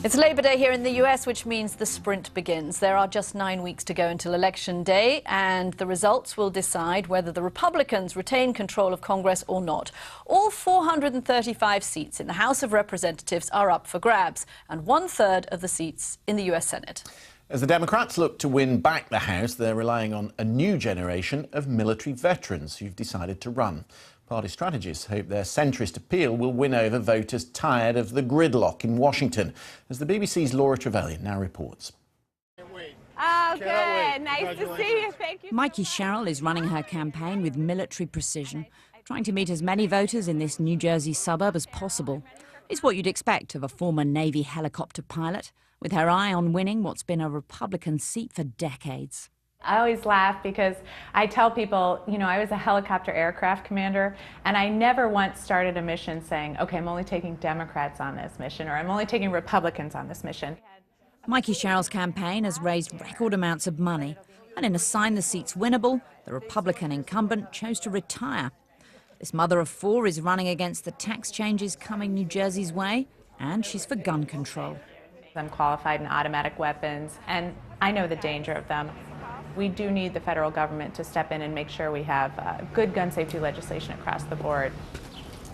It's Labor Day here in the US, which means the sprint begins. There are just 9 weeks to go until Election Day, and the results will decide whether the Republicans retain control of Congress or not. All 435 seats in the House of Representatives are up for grabs, and 1/3 of the seats in the US Senate. As the Democrats look to win back the House, they're relying on a new generation of military veterans who've decided to run. Party strategists hope their centrist appeal will win over voters tired of the gridlock in Washington, as the BBC's Laura Trevelyan now reports. Oh, good. Nice to see you. Thank you. Mikey Sherrill is running her campaign with military precision, trying to meet as many voters in this New Jersey suburb as possible. It's what you'd expect of a former Navy helicopter pilot, with her eye on winning what's been a Republican seat for decades. I always laugh because I tell people, you know, I was a helicopter aircraft commander, and I never once started a mission saying, okay, I'm only taking Democrats on this mission, or I'm only taking Republicans on this mission. Mikey Sherrill's campaign has raised record amounts of money, and in a sign the seat's winnable, the Republican incumbent chose to retire. This mother of four is running against the tax changes coming New Jersey's way, and she's for gun control. I'm qualified in automatic weapons, and I know the danger of them. We do need the federal government to step in and make sure we have good gun safety legislation across the board.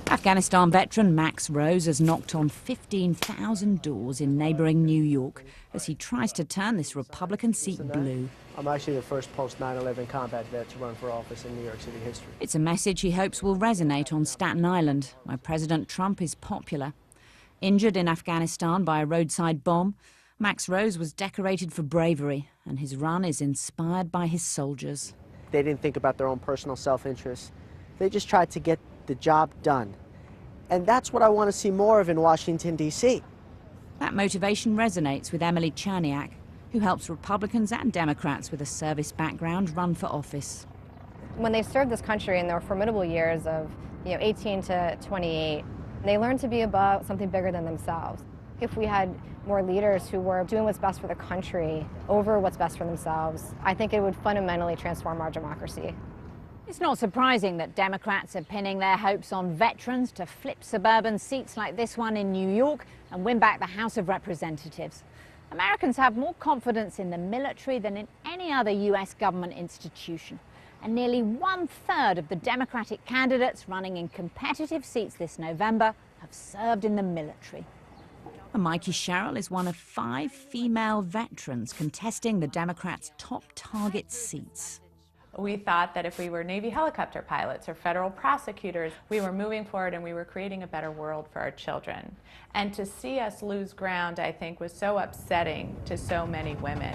Afghanistan veteran Max Rose has knocked on 15,000 doors in neighbouring New York as he tries to turn this Republican seat blue. I'm actually the first post-9/11 combat vet to run for office in New York City history. It's a message he hopes will resonate on Staten Island, where President Trump is popular. Injured in Afghanistan by a roadside bomb, Max Rose was decorated for bravery, and his run is inspired by his soldiers. They didn't think about their own personal self-interest. They just tried to get the job done. And that's what I want to see more of in Washington, D.C. That motivation resonates with Emily Cherniak, who helps Republicans and Democrats with a service background run for office. When they served this country in their formidable years of 18 to 28, they learned to be about something bigger than themselves. If we had more leaders who were doing what's best for the country over what's best for themselves, I think it would fundamentally transform our democracy. It's not surprising that Democrats are pinning their hopes on veterans to flip suburban seats like this one in New York and win back the House of Representatives. Americans have more confidence in the military than in any other U.S. government institution. And nearly 1/3 of the Democratic candidates running in competitive seats this November have served in the military. And Mikey Sherrill is one of 5 female veterans contesting the Democrats' top target seats. We thought that if we were Navy helicopter pilots or federal prosecutors, we were moving forward and we were creating a better world for our children. And to see us lose ground, I think, was so upsetting to so many women.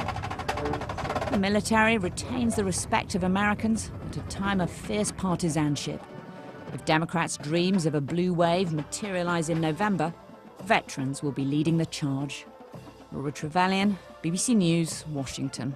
The military retains the respect of Americans at a time of fierce partisanship. If Democrats' dreams of a blue wave materialize in November, veterans will be leading the charge. Laura Trevelyan, BBC News, Washington.